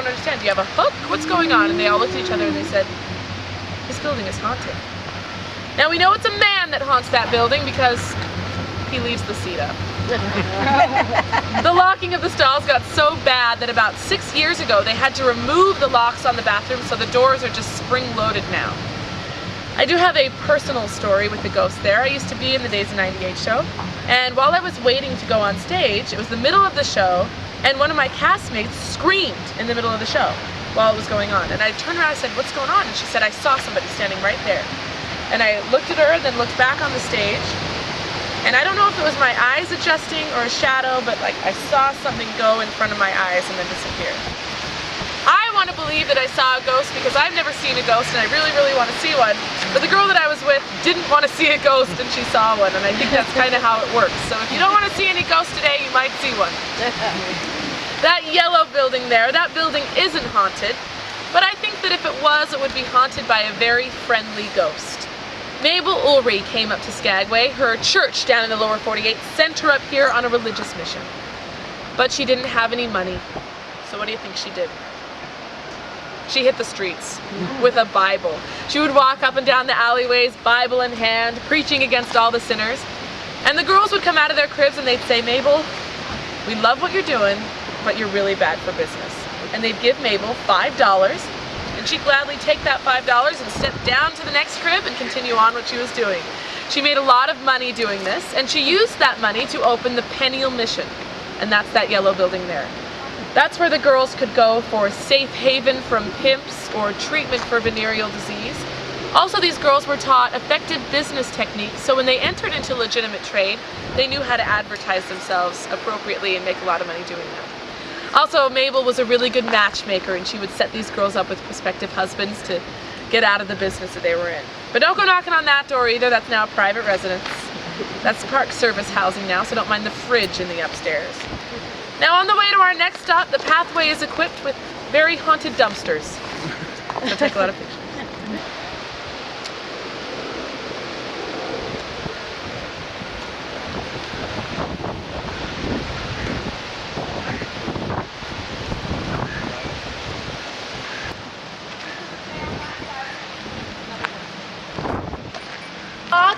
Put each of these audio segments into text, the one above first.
don't understand. Do you have a hook? What's going on? And they all looked at each other and they said, this building is haunted. Now we know it's a man that haunts that building because he leaves the seat up. The locking of the stalls got so bad that about 6 years ago they had to remove the locks on the bathroom, so the doors are just spring-loaded now. I do have a personal story with the ghost there. I used to be in the Days of 98 show, and while I was waiting to go on stage, it was the middle of the show, and one of my castmates screamed in the middle of the show while it was going on. And I turned around and I said, what's going on? And she said, I saw somebody standing right there. And I looked at her and then looked back on the stage. And I don't know if it was my eyes adjusting or a shadow, but like I saw something go in front of my eyes and then disappear. I want to believe that I saw a ghost because I've never seen a ghost and I really, really want to see one. But the girl that I was with didn't want to see a ghost and she saw one, and I think that's kind of how it works. So if you don't want to see any ghosts today, you might see one. That yellow building there, that building isn't haunted, but I think that if it was, it would be haunted by a very friendly ghost. Mabel Ulrey came up to Skagway. Her church down in the lower 48 sent her up here on a religious mission. But she didn't have any money. So what do you think she did? She hit the streets with a Bible. She would walk up and down the alleyways, Bible in hand, preaching against all the sinners. And the girls would come out of their cribs and they'd say, Mabel, we love what you're doing, but you're really bad for business. And they'd give Mabel $5. And she'd gladly take that $5 and step down to the next crib and continue on what she was doing. She made a lot of money doing this, and she used that money to open the Peniel Mission. And that's that yellow building there. That's where the girls could go for safe haven from pimps or treatment for venereal disease. Also, these girls were taught effective business techniques, so when they entered into legitimate trade, they knew how to advertise themselves appropriately and make a lot of money doing that. Also, Mabel was a really good matchmaker, and she would set these girls up with prospective husbands to get out of the business that they were in. But don't go knocking on that door either. That's now a private residence. That's Park Service housing now, so don't mind the fridge in the upstairs. Now on the way to our next stop, the pathway is equipped with very haunted dumpsters. So take a lot of pictures.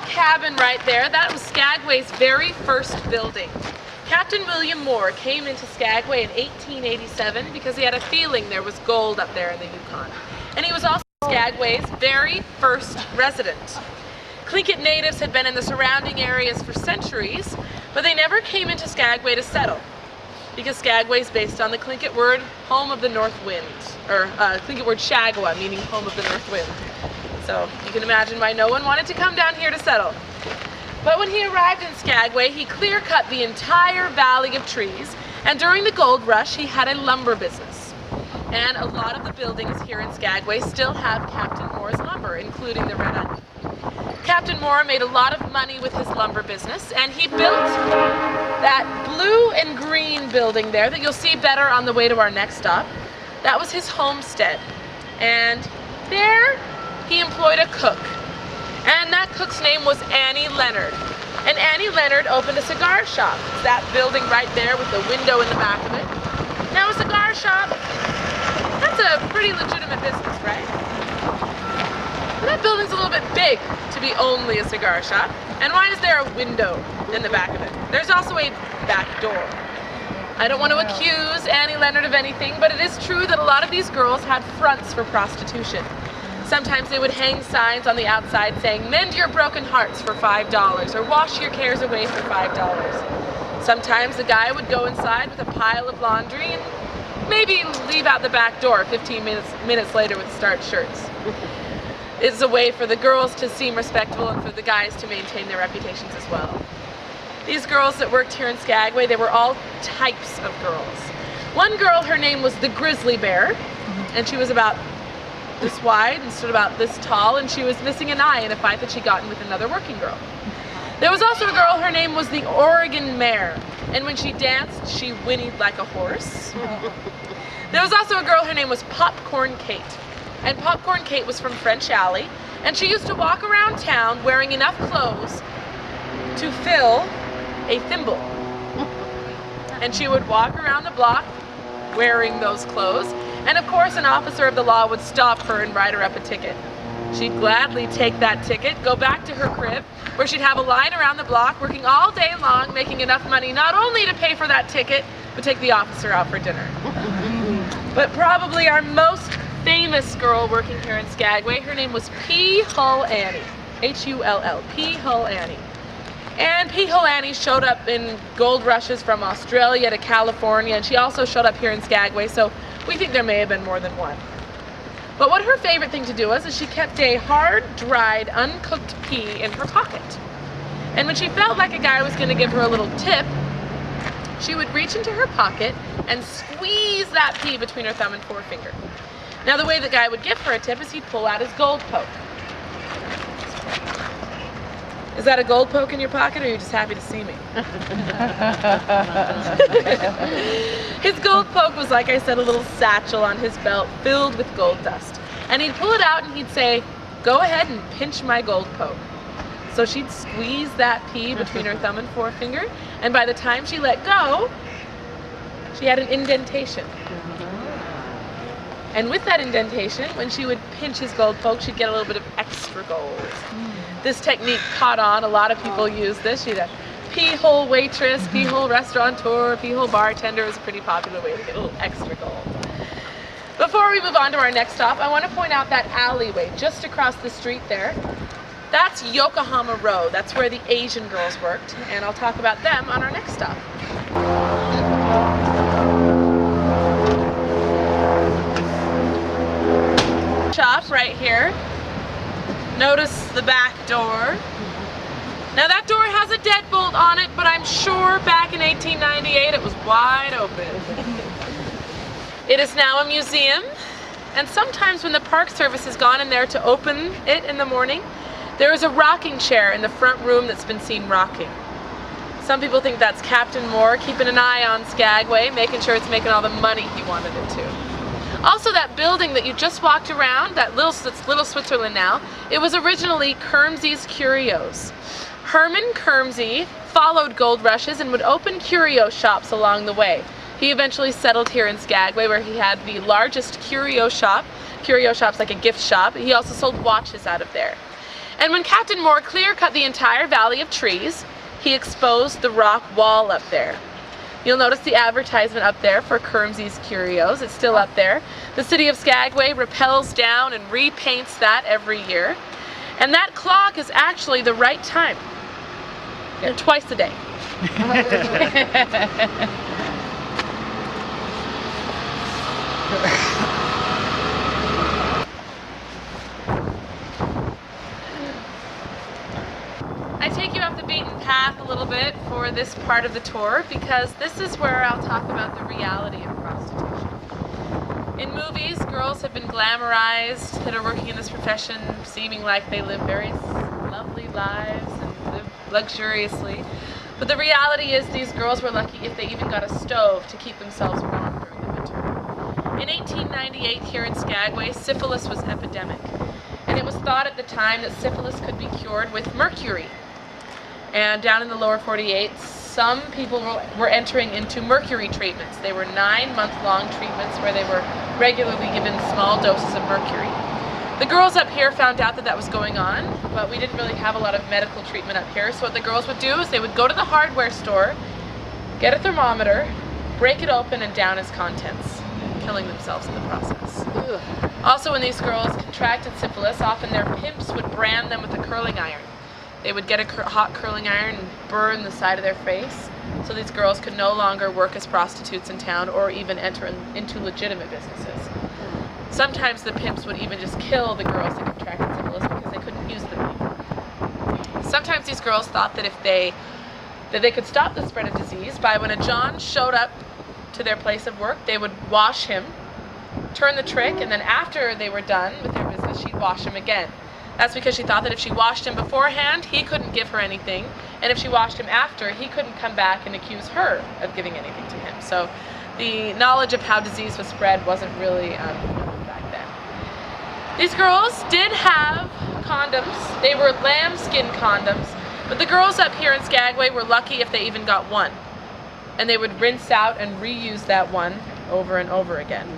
Cabin right there, that was Skagway's very first building. Captain William Moore came into Skagway in 1887 because he had a feeling there was gold up there in the Yukon. And he was also Skagway's very first resident. Tlingit natives had been in the surrounding areas for centuries, but they never came into Skagway to settle, because Skagway is based on the Tlingit word home of the north wind, or Tlingit word Shagawa, meaning home of the north wind. So you can imagine why no one wanted to come down here to settle. But when he arrived in Skagway, he clear-cut the entire valley of trees, and during the gold rush, he had a lumber business. And a lot of the buildings here in Skagway still have Captain Moore's lumber, including the Red Onion. Captain Moore made a lot of money with his lumber business, and he built that blue and green building there that you'll see better on the way to our next stop. That was his homestead. And there, he employed a cook, and that cook's name was Annie Leonard. And Annie Leonard opened a cigar shop. It's that building right there with the window in the back of it. Now a cigar shop, that's a pretty legitimate business, right? But that building's a little bit big to be only a cigar shop. And why is there a window in the back of it? There's also a back door. I don't want to accuse Annie Leonard of anything, but it is true that a lot of these girls had fronts for prostitution. Sometimes they would hang signs on the outside saying, mend your broken hearts for $5, or wash your cares away for $5. Sometimes the guy would go inside with a pile of laundry and maybe leave out the back door 15 minutes later with starched shirts. It's a way for the girls to seem respectable and for the guys to maintain their reputations as well. These girls that worked here in Skagway, they were all types of girls. One girl, her name was the Grizzly Bear, and she was about this wide and stood about this tall, and she was missing an eye in a fight that she got in with another working girl. There was also a girl, her name was the Oregon Mare, and when she danced, she whinnied like a horse. There was also a girl, her name was Popcorn Kate, and Popcorn Kate was from French Alley, and she used to walk around town wearing enough clothes to fill a thimble. And she would walk around the block wearing those clothes, And of course, an officer of the law would stop her and write her up a ticket. She'd gladly take that ticket, go back to her crib, where she'd have a line around the block, working all day long, making enough money not only to pay for that ticket, but take the officer out for dinner. But probably our most famous girl working here in Skagway, her name was P. Hull Annie. H-U-L-L, P. Hull Annie. And P. Hull Annie showed up in gold rushes from Australia to California, and she also showed up here in Skagway, so we think there may have been more than one. But what her favorite thing to do was, is she kept a hard-dried, uncooked pea in her pocket. And when she felt like a guy was going to give her a little tip, she would reach into her pocket and squeeze that pea between her thumb and forefinger. Now the way the guy would give her a tip is he'd pull out his gold poke. Is that a gold poke in your pocket, or are you just happy to see me? His gold poke was, like I said, a little satchel on his belt filled with gold dust. And he'd pull it out and he'd say, "Go ahead and pinch my gold poke." So she'd squeeze that pea between her thumb and forefinger, and by the time she let go, she had an indentation. And with that indentation, when she would pinch his gold poke, she'd get a little bit of extra gold. This technique caught on. A lot of people use this. She'd a pea-hole waitress, pea-hole restaurateur, pea-hole bartender is a pretty popular way to get a little extra gold. Before we move on to our next stop, I want to point out that alleyway just across the street there. That's Yokohama Road. That's where the Asian girls worked, and I'll talk about them on our next stop. Shop right here. Notice the back door. Now that door has a deadbolt on it, but I'm sure back in 1898 it was wide open. It is now a museum, and sometimes when the Park Service has gone in there to open it in the morning, there is a rocking chair in the front room that's been seen rocking. Some people think that's Captain Moore keeping an eye on Skagway, making sure it's making all the money he wanted it to. Also, that building that you just walked around, that Little Switzerland now, it was originally Kermsey's Curios. Herman Kermsey followed gold rushes and would open curio shops along the way. He eventually settled here in Skagway, where he had the largest curio shop's like a gift shop. He also sold watches out of there. And when Captain Moore clear-cut the entire valley of trees, he exposed the rock wall up there. You'll notice the advertisement up there for Kermsey's Curios. It's still up there. The city of Skagway rappels down and repaints that every year. And that clock is actually the right time. Twice a day. I take you off the beaten path a little bit for this part of the tour, because this is where I'll talk about the reality of prostitution. In movies, girls have been glamorized that are working in this profession, seeming like they live very lovely lives and live luxuriously. But the reality is these girls were lucky if they even got a stove to keep themselves warm during the winter. In 1898 here in Skagway, syphilis was epidemic. And it was thought at the time that syphilis could be cured with mercury. And down in the lower 48, some people were entering into mercury treatments. They were 9-month-long treatments where they were regularly given small doses of mercury. The girls up here found out that that was going on, but we didn't really have a lot of medical treatment up here. So what the girls would do is they would go to the hardware store, get a thermometer, break it open, and down its contents, killing themselves in the process. Ugh. Also, when these girls contracted syphilis, often their pimps would brand them with a curling iron. They would get a hot curling iron and burn the side of their face, so these girls could no longer work as prostitutes in town or even enter into legitimate businesses. Sometimes the pimps would even just kill the girls that contracted syphilis because they couldn't use them anymore. Sometimes these girls thought that they could stop the spread of disease by, when a John showed up to their place of work, they would wash him, turn the trick, and then after they were done with their business, she'd wash him again. That's because she thought that if she washed him beforehand, he couldn't give her anything, and if she washed him after, he couldn't come back and accuse her of giving anything to him. So the knowledge of how disease was spread wasn't really known back then. These girls did have condoms. They were lambskin condoms, but the girls up here in Skagway were lucky if they even got one. And they would rinse out and reuse that one over and over again.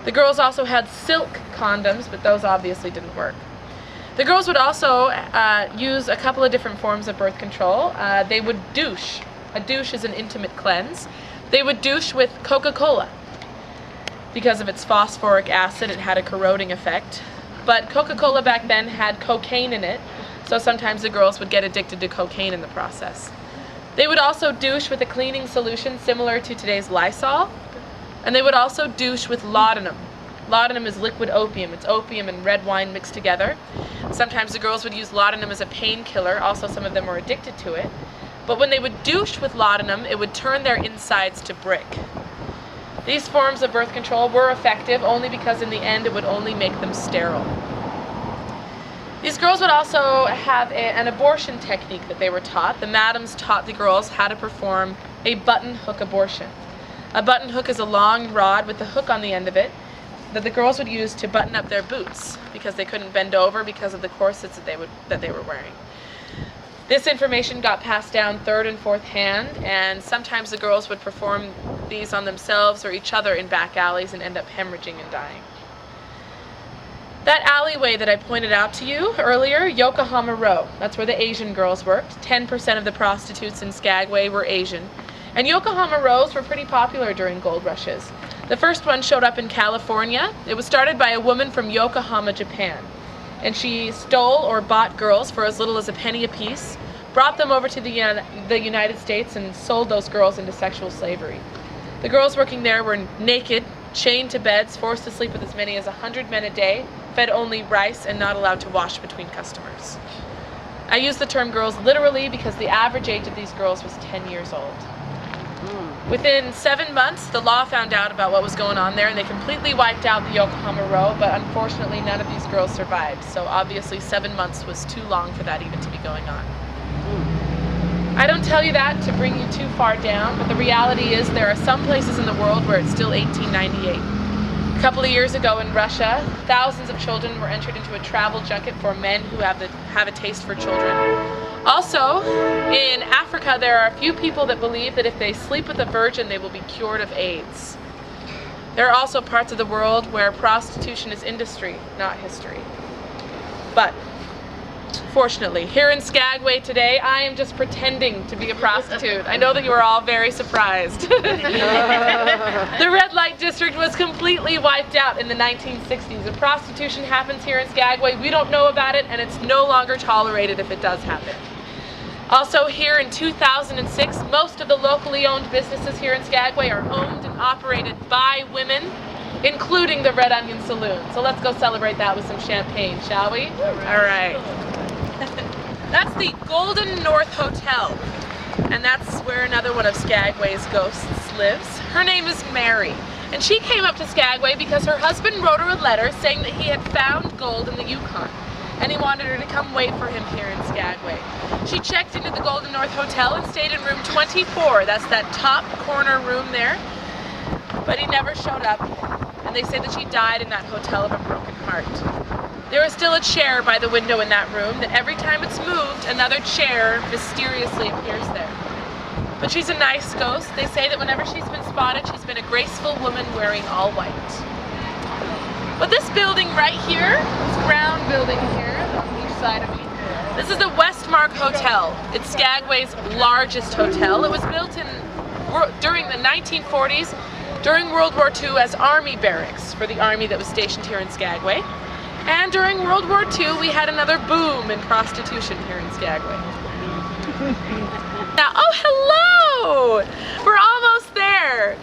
The girls also had silk condoms, but those obviously didn't work. The girls would also use a couple of different forms of birth control. They would douche. A douche is an intimate cleanse. They would douche with Coca-Cola. Because of its phosphoric acid, it had a corroding effect. But Coca-Cola back then had cocaine in it, so sometimes the girls would get addicted to cocaine in the process. They would also douche with a cleaning solution similar to today's Lysol, and they would also douche with laudanum. Laudanum is liquid opium. It's opium and red wine mixed together. Sometimes the girls would use laudanum as a painkiller. Also, some of them were addicted to it. But when they would douche with laudanum, it would turn their insides to brick. These forms of birth control were effective only because in the end it would only make them sterile. These girls would also have an abortion technique that they were taught. The madams taught the girls how to perform a button hook abortion. A button hook is a long rod with a hook on the end of it that the girls would use to button up their boots because they couldn't bend over because of the corsets that they were wearing. This information got passed down third and fourth hand, and sometimes the girls would perform these on themselves or each other in back alleys and end up hemorrhaging and dying. That alleyway that I pointed out to you earlier, Yokohama Row, that's where the Asian girls worked. 10% of the prostitutes in Skagway were Asian. And Yokohama Rows were pretty popular during gold rushes. The first one showed up in California. It was started by a woman from Yokohama, Japan. And she stole or bought girls for as little as a penny apiece, brought them over to the United States and sold those girls into sexual slavery. The girls working there were naked, chained to beds, forced to sleep with as many as 100 men a day, fed only rice, and not allowed to wash between customers. I use the term girls literally because the average age of these girls was 10 years old. Within 7 months, the law found out about what was going on there, and they completely wiped out the Yokohama Row, but unfortunately none of these girls survived, so obviously 7 months was too long for that even to be going on. I don't tell you that to bring you too far down, but the reality is there are some places in the world where it's still 1898. A couple of years ago in Russia, thousands of children were entered into a travel junket for men who have a taste for children. Also, in Africa, there are a few people that believe that if they sleep with a virgin, they will be cured of AIDS. There are also parts of the world where prostitution is industry, not history. But fortunately, here in Skagway today, I am just pretending to be a prostitute. I know that you are all very surprised. The red light district was completely wiped out in the 1960s. If prostitution happens here in Skagway, we don't know about it, and it's no longer tolerated if it does happen. Also here in 2006, most of the locally owned businesses here in Skagway are owned and operated by women, including the Red Onion Saloon. So let's go celebrate that with some champagne, shall we? All right. That's the Golden North Hotel, and that's where another one of Skagway's ghosts lives. Her name is Mary, and she came up to Skagway because her husband wrote her a letter saying that he had found gold in the Yukon, and he wanted her to come wait for him here in Skagway. She checked into the Golden North Hotel and stayed in room 24. That's that top corner room there, but he never showed up, and they say that she died in that hotel of a broken heart. There is still a chair by the window in that room that every time it's moved, another chair mysteriously appears there. But she's a nice ghost. They say that whenever she's been spotted, she's been a graceful woman wearing all white. But this building right here, this brown building here on each side of me, this is the Westmark Hotel. It's Skagway's largest hotel. It was built during the 1940s, during World War II as army barracks for the army that was stationed here in Skagway. And during World War II, we had another boom in prostitution here in Skagway. Now, oh, hello! We're almost there.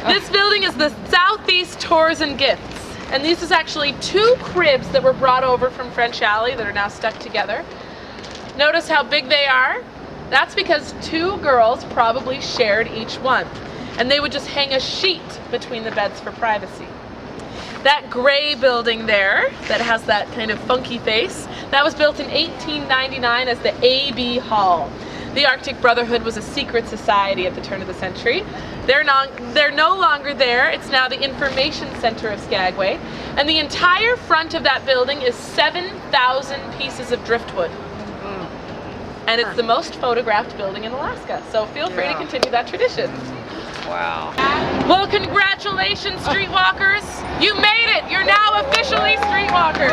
This building is the Southeast Tours and Gifts. And this is actually 2 cribs that were brought over from French Alley that are now stuck together. Notice how big they are? That's because 2 girls probably shared each one. And they would just hang a sheet between the beds for privacy. That gray building there that has that kind of funky face, that was built in 1899 as the A.B. Hall. The Arctic Brotherhood was a secret society at the turn of the century. They're no longer there. It's now the Information Center of Skagway. And the entire front of that building is 7,000 pieces of driftwood. And it's the most photographed building in Alaska. So feel free to continue that tradition. Wow. Well, congratulations, streetwalkers. You made it! You're now officially streetwalkers!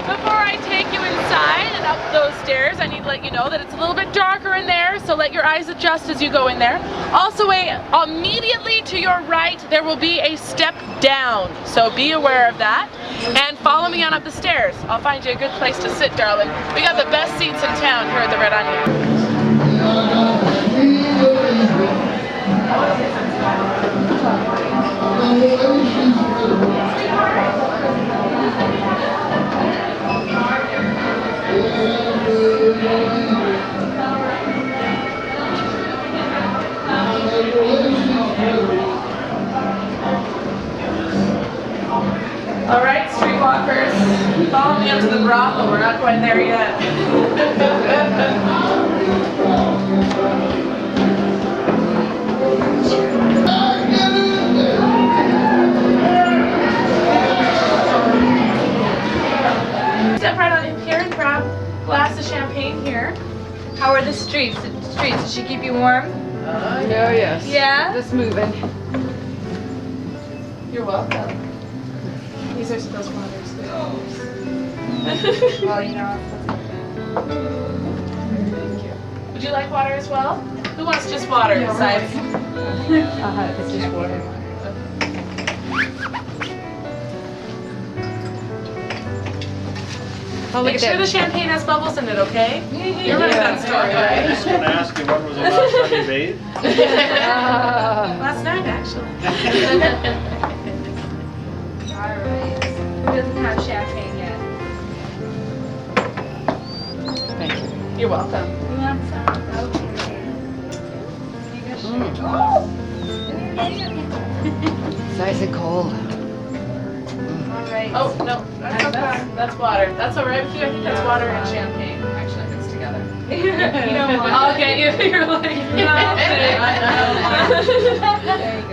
Before I take you inside and up those stairs, I need to let you know that it's a little bit darker in there, so let your eyes adjust as you go in there. Also, immediately to your right, there will be a step down, so be aware of that. And follow me on up the stairs. I'll find you a good place to sit, darling. We got the best seats in town here at the Red Onion. All right, streetwalkers, follow me up to the brothel. We're not quite there yet. Step right on in here and grab a glass of champagne here. How are the streets? Did she keep you warm? Oh yes. Yeah? Just moving. You're welcome. These are those waters. Well, you know. Thank you. Would you like water as well? Who wants just water besides? It's just water. Oh, Make sure the champagne has bubbles in it, okay? You're running that store, I right? was going to ask you, when was the last time you bathed? Last night, actually. Alright. Who doesn't have champagne yet? Thank you. You're welcome. You want some? Okay. It's nice and cold. Alright. Oh, no, that's water. That's all right with you? I think that's water and champagne actually mixed together. You don't want I'll get you. You're like, no,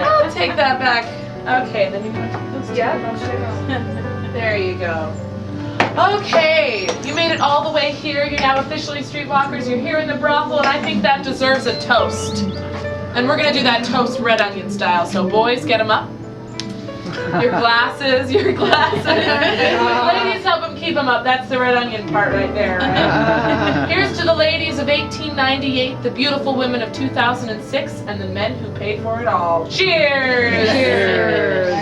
I'll take that back. Okay, then you want to take those two? Yeah, There you go. Okay, you made it all the way here. You're now officially streetwalkers. You're here in the brothel, and I think that deserves a toast. And we're gonna do that toast Red Onion style. So boys, get them up. Your glasses. Ladies, help them keep them up. That's the Red Onion part right there. Right? Here's to the ladies of 1898, the beautiful women of 2006, and the men who paid for it all. Cheers! Cheers.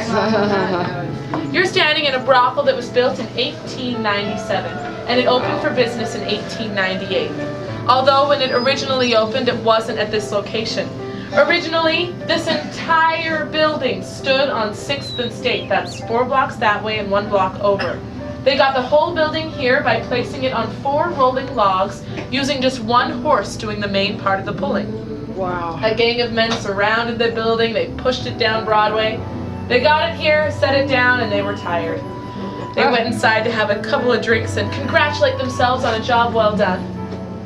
You're standing in a brothel that was built in 1897, and it opened for business in 1898. Although when it originally opened, it wasn't at this location. Originally, this entire building stood on 6th and State. That's 4 blocks that way and 1 block over. They got the whole building here by placing it on 4 rolling logs, using just 1 horse doing the main part of the pulling. Wow. A gang of men surrounded the building. They pushed it down Broadway. They got it here, set it down, and they were tired. They went inside to have a couple of drinks and congratulate themselves on a job well done.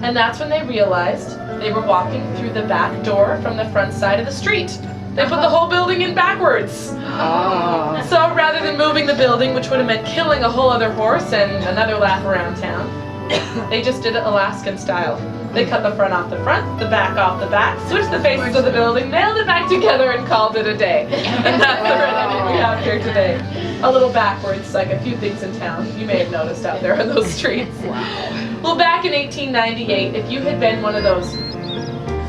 And that's when they realized they were walking through the back door from the front side of the street. They put the whole building in backwards. Oh. So rather than moving the building, which would have meant killing a whole other horse and another lap around town, they just did it Alaskan style. They cut the front off the front, the back off the back, switched the faces of the building, nailed it back together, and called it a day. And that's the Red Onion we have here today. A little backwards, like a few things in town you may have noticed out there on those streets. Well, back in 1898, if you had been one of those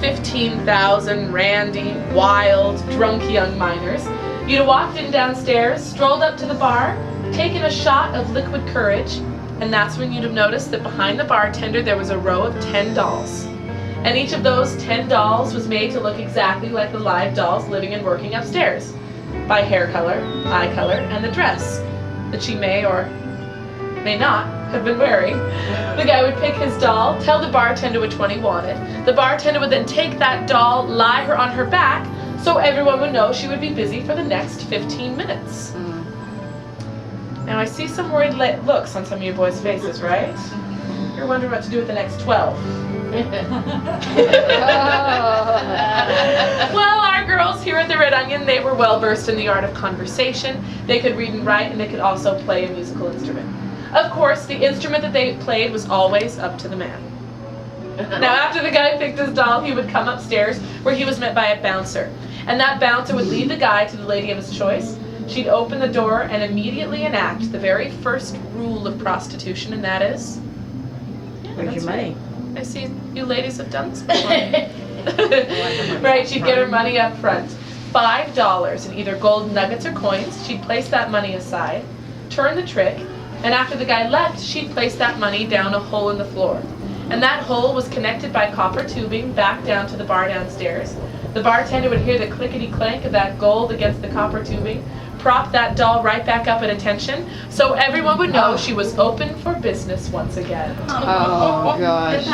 15,000 randy, wild, drunk young miners, you'd have walked in downstairs, strolled up to the bar, taken a shot of liquid courage, and that's when you'd have noticed that behind the bartender there was a row of 10 dolls. And each of those 10 dolls was made to look exactly like the live dolls living and working upstairs, by hair color, eye color, and the dress that she may or may not have been wearing. The guy would pick his doll, tell the bartender which one he wanted. The bartender would then take that doll, lie her on her back, so everyone would know she would be busy for the next 15 minutes. Now I see some worried looks on some of you boys' faces, right? You're wondering what to do with the next 12. Well, our girls here at the Red Onion, they were well versed in the art of conversation. They could read and write, and they could also play a musical instrument. Of course, the instrument that they played was always up to the man. Now, after the guy picked his doll, he would come upstairs where he was met by a bouncer. And that bouncer would lead the guy to the lady of his choice, she'd open the door and immediately enact the very first rule of prostitution, and that is... Where's your money? I see you ladies have done this before. Right, she'd get her money up front. $5 in either gold nuggets or coins. She'd place that money aside, turn the trick, and after the guy left, she'd place that money down a hole in the floor. And that hole was connected by copper tubing back down to the bar downstairs. The bartender would hear the clickety-clank of that gold against the copper tubing, prop that doll right back up at attention, so everyone would know she was open for business once again. Oh, gosh.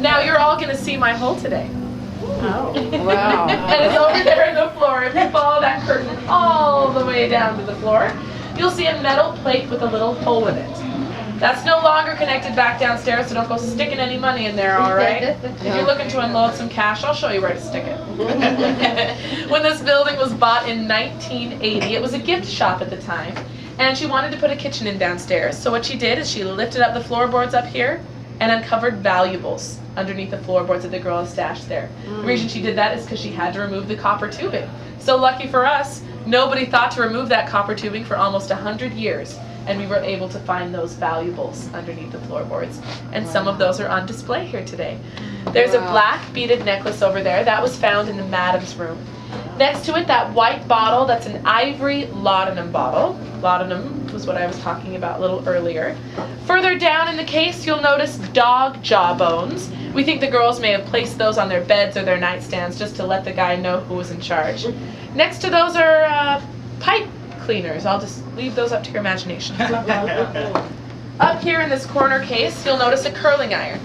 Now you're all going to see my hole today. Wow. And it's over there in the floor. If you follow that curtain all the way down to the floor, you'll see a metal plate with a little hole in it. That's no longer connected back downstairs, so don't go sticking any money in there, all right? If you're looking to unload some cash, I'll show you where to stick it. When this building was bought in 1980, it was a gift shop at the time, and she wanted to put a kitchen in downstairs. So what she did is she lifted up the floorboards up here and uncovered valuables underneath the floorboards that the girl had stashed there. The reason she did that is because she had to remove the copper tubing. So lucky for us, nobody thought to remove that copper tubing for almost 100 years. And we were able to find those valuables underneath the floorboards. And some of those are on display here today. There's a black beaded necklace over there. That was found in the madam's room. Next to it, that white bottle, that's an ivory laudanum bottle. Laudanum was what I was talking about a little earlier. Further down in the case, you'll notice dog jaw bones. We think the girls may have placed those on their beds or their nightstands just to let the guy know who was in charge. Next to those are pipe cleaners. I'll just leave those up to your imagination. Up here in this corner case, you'll notice a curling iron.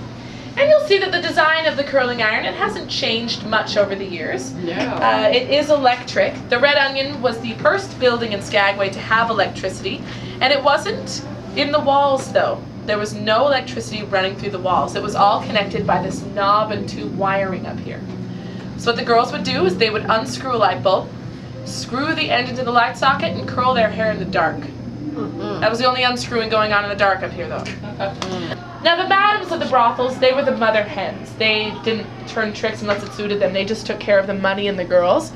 And you'll see that the design of the curling iron, it hasn't changed much over the years. It is electric. The Red Onion was the first building in Skagway to have electricity, and it wasn't in the walls though. There was no electricity running through the walls. It was all connected by this knob and tube wiring up here. So what the girls would do is they would unscrew a light bulb, screw the end into the light socket, and curl their hair in the dark. That was the only unscrewing going on in the dark up here though. Now the madams of the brothels, they were the mother hens. They didn't turn tricks unless it suited them. They just took care of the money and the girls.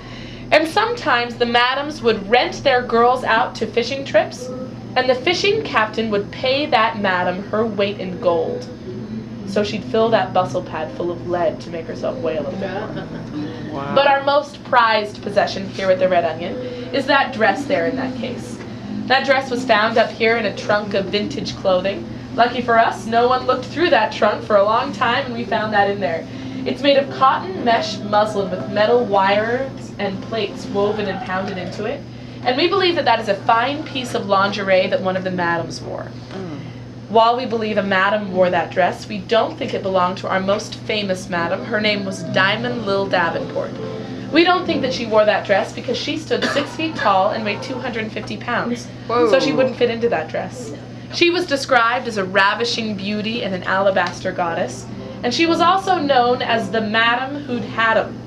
And sometimes the madams would rent their girls out to fishing trips, and the fishing captain would pay that madam her weight in gold. So she'd fill that bustle pad full of lead to make herself weigh a little bit more. Wow. But our most prized possession here at the Red Onion is that dress there in that case. That dress was found up here in a trunk of vintage clothing. Lucky for us, no one looked through that trunk for a long time and we found that in there. It's made of cotton mesh muslin with metal wires and plates woven and pounded into it. And we believe that that is a fine piece of lingerie that one of the madams wore. While we believe a madam wore that dress, we don't think it belonged to our most famous madam. Her name was Diamond Lil Davenport. We don't think that she wore that dress because she stood 6 feet tall and weighed 250 pounds. Whoa. So she wouldn't fit into that dress. She was described as a ravishing beauty and an alabaster goddess. And she was also known as the Madam Who'd Had 'em.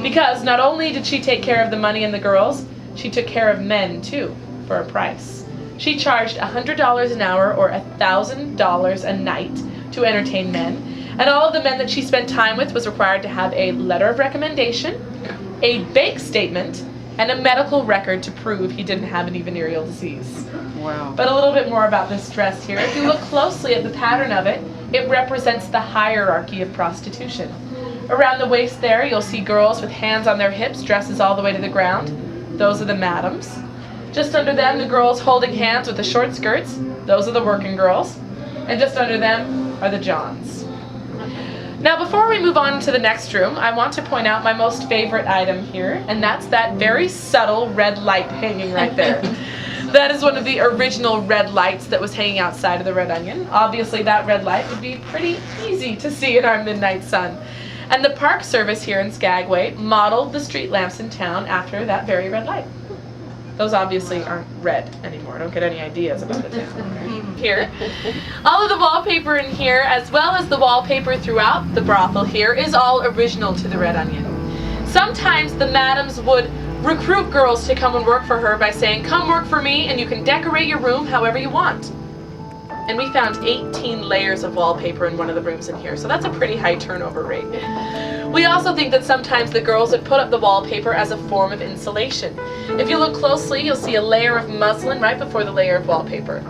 Because not only did she take care of the money and the girls, she took care of men too, for a price. She charged $100 an hour or $1,000 a night to entertain men. And all of the men that she spent time with was required to have a letter of recommendation, a bank statement, and a medical record to prove he didn't have any venereal disease. Wow. But a little bit more about this dress here. If you look closely at the pattern of it, it represents the hierarchy of prostitution. Around the waist there, you'll see girls with hands on their hips, dresses all the way to the ground. Those are the madams. Just under them, the girls holding hands with the short skirts. Those are the working girls. And just under them are the Johns. Now before we move on to the next room, I want to point out my most favorite item here, and that's that very subtle red light hanging right there. That is one of the original red lights that was hanging outside of the Red Onion. Obviously that red light would be pretty easy to see in our midnight sun. And the Park Service here in Skagway modeled the street lamps in town after that very red light. Those obviously aren't red anymore. Don't get any ideas about the town. Here. All of the wallpaper in here, as well as the wallpaper throughout the brothel here, is all original to the Red Onion. Sometimes the madams would recruit girls to come and work for her by saying, "Come work for me and you can decorate your room however you want." And we found 18 layers of wallpaper in one of the rooms in here, so that's a pretty high turnover rate. We also think that sometimes the girls would put up the wallpaper as a form of insulation. If you look closely, you'll see a layer of muslin right before the layer of wallpaper.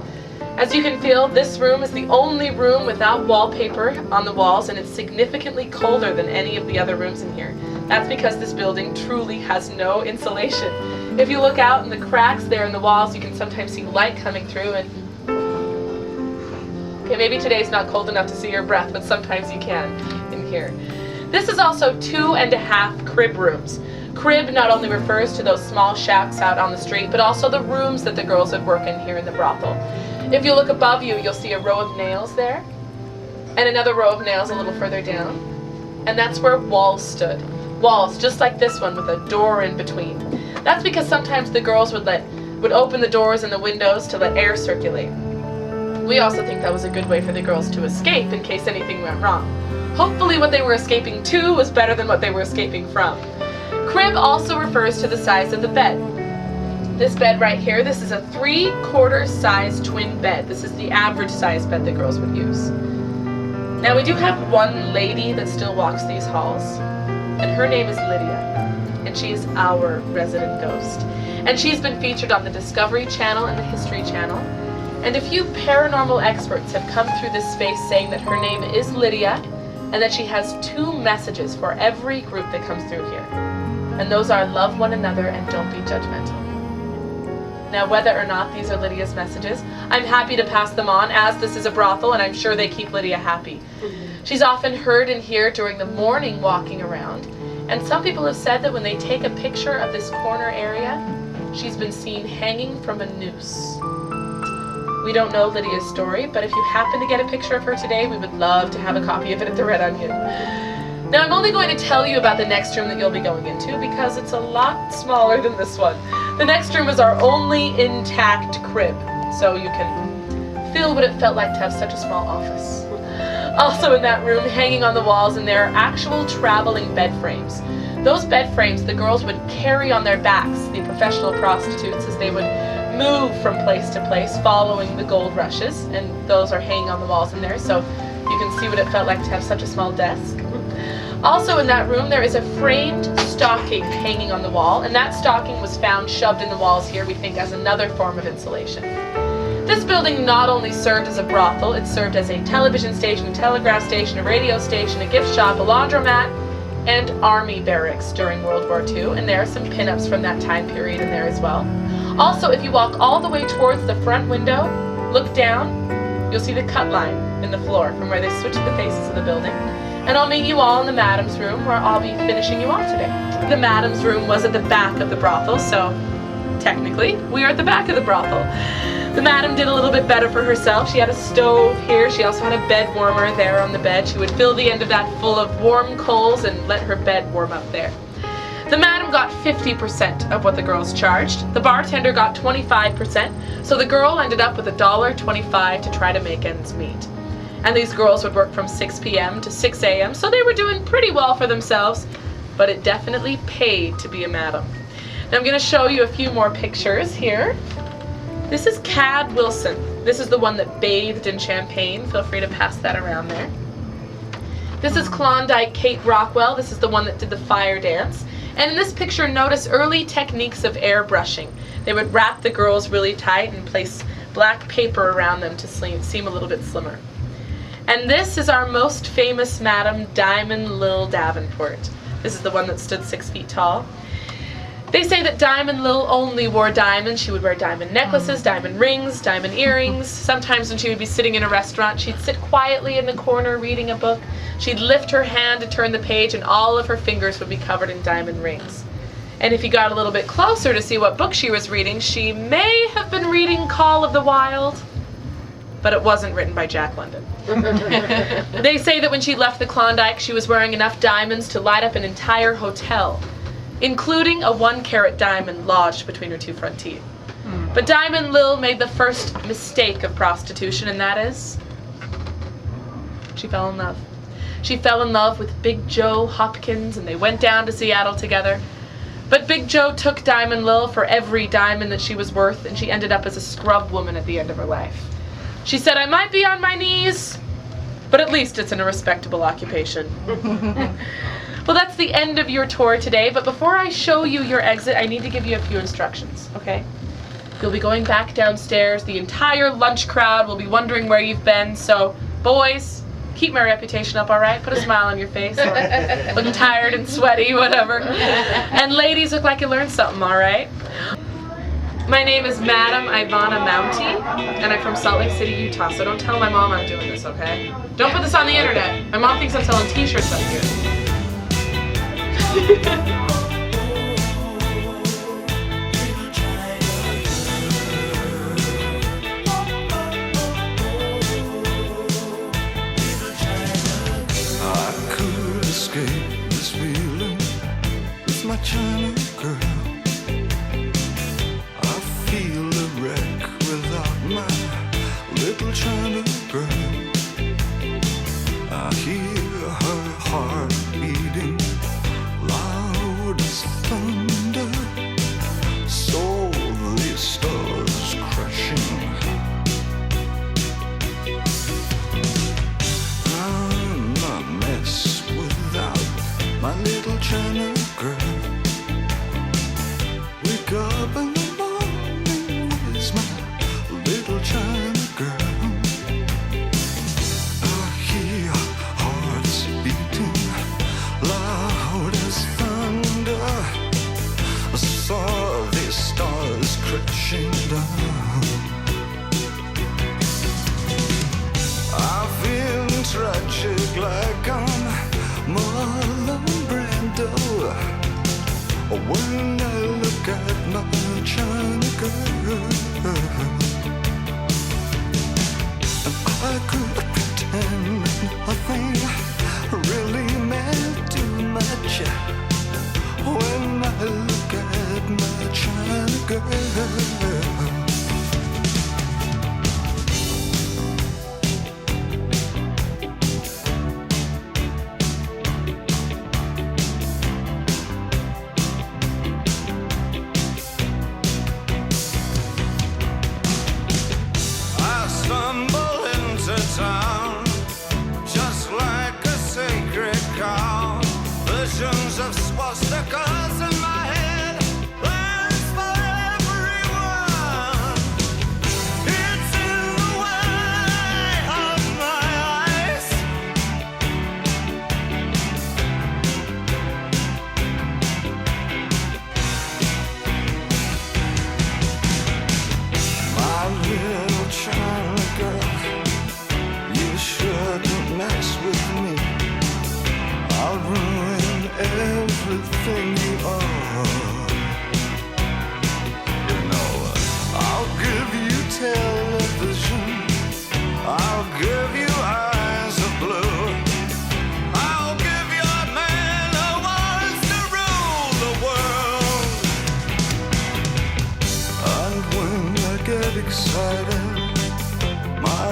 As you can feel, this room is the only room without wallpaper on the walls, and it's significantly colder than any of the other rooms in here. That's because this building truly has no insulation. If you look out in the cracks there in the walls, you can sometimes see light coming through, and okay, maybe today's not cold enough to see your breath, but sometimes you can in here. This is also 2.5 crib rooms. Crib not only refers to those small shacks out on the street, but also the rooms that the girls would work in here in the brothel. If you look above you, you'll see a row of nails there, and another row of nails a little further down. And that's where walls stood. Walls, just like this one, with a door in between. That's because sometimes the girls would open the doors and the windows to let air circulate. We also think that was a good way for the girls to escape in case anything went wrong. Hopefully what they were escaping to was better than what they were escaping from. Crib also refers to the size of the bed. This bed right here, this is a 3/4 size twin bed. This is the average size bed the girls would use. Now we do have one lady that still walks these halls, and her name is Lydia, and she is our resident ghost. And she's been featured on the Discovery Channel and the History Channel. And a few paranormal experts have come through this space saying that her name is Lydia, and that she has 2 messages for every group that comes through here. And those are love one another and don't be judgmental. Now whether or not these are Lydia's messages, I'm happy to pass them on, as this is a brothel and I'm sure they keep Lydia happy. She's often heard in here during the morning walking around, and some people have said that when they take a picture of this corner area, she's been seen hanging from a noose. We don't know Lydia's story, but if you happen to get a picture of her today, we would love to have a copy of it at the Red Onion. Now I'm only going to tell you about the next room that you'll be going into because it's a lot smaller than this one. The next room is our only intact crib, so you can feel what it felt like to have such a small office. Also in that room, hanging on the walls, and there are actual traveling bed frames. Those bed frames the girls would carry on their backs, the professional prostitutes, as they would move from place to place following the gold rushes, and those are hanging on the walls in there, so you can see what it felt like to have such a small desk. Also in that room there is a framed stocking hanging on the wall, and that stocking was found shoved in the walls here, we think, as another form of insulation. This building not only served as a brothel, it served as a television station, a telegraph station, a radio station, a gift shop, a laundromat, and army barracks during World War II, and there are some pinups from that time period in there as well. Also, if you walk all the way towards the front window, look down, you'll see the cut line in the floor from where they switched the faces of the building. And I'll meet you all in the madam's room, where I'll be finishing you off today. The madam's room was at the back of the brothel, so technically we are at the back of the brothel. The madam did a little bit better for herself. She had a stove here. She also had a bed warmer there on the bed. She would fill the end of that full of warm coals and let her bed warm up there. The madam got 50% of what the girls charged. The bartender got 25%, so the girl ended up with $1.25 to try to make ends meet. And these girls would work from 6 p.m. to 6 a.m., so they were doing pretty well for themselves, but it definitely paid to be a madam. Now I'm going to show you a few more pictures here. This is Cad Wilson. This is the one that bathed in champagne. Feel free to pass that around there. This is Klondike Kate Rockwell. This is the one that did the fire dance. And in this picture, notice early techniques of airbrushing. They would wrap the girls really tight and place black paper around them to seem a little bit slimmer. And this is our most famous madam, Diamond Lil Davenport. This is the one that stood 6 feet tall. They say that Diamond Lil only wore diamonds. She would wear diamond necklaces, diamond rings, diamond earrings. Sometimes when she would be sitting in a restaurant, she'd sit quietly in the corner reading a book. She'd lift her hand to turn the page, and all of her fingers would be covered in diamond rings. And if you got a little bit closer to see what book she was reading, she may have been reading Call of the Wild, but it wasn't written by Jack London. They say that when she left the Klondike, she was wearing enough diamonds to light up an entire hotel, including a 1-carat diamond lodged between her 2 front teeth. But Diamond Lil made the first mistake of prostitution, and that is, she fell in love. She fell in love with Big Joe Hopkins, and they went down to Seattle together. But Big Joe took Diamond Lil for every diamond that she was worth, and she ended up as a scrub woman at the end of her life. She said, I might be on my knees, but at least it's in a respectable occupation. Well, that's the end of your tour today, but before I show you your exit, I need to give you a few instructions, okay? You'll be going back downstairs. The entire lunch crowd will be wondering where you've been, so boys, keep my reputation up, all right? Put a smile on your face, or look tired and sweaty, whatever. And ladies, look like you learned something, all right? My name is Madam Ivana Mounty, and I'm from Salt Lake City, Utah, so don't tell my mom I'm doing this, okay? Don't put this on the internet. My mom thinks I'm selling t-shirts up here. I could escape this feeling with my China girl. I feel a wreck without my little China girl. I hear her heart beating loud as thunder. So the stars crashing. I'm a mess without my little China girl. Wake up in the morning, where's my little China girl? I hear hearts beating loud as thunder. I saw the stars crashing down. I feel tragic like I'm Marlon Brando when I look at my China girl. And I could pretend nothing really meant too much when I look at my China girl. I stumble into town just like a sacred cow. Visions of swastikas in my head, plans for everyone. It's in the way of my eyes. My little China girl, you shouldn't mess with me. I'll ruin everything you are. You know, I'll give you television. I'll give you eyes of blue. I'll give you a man who wants to rule the world. And when I get excited, my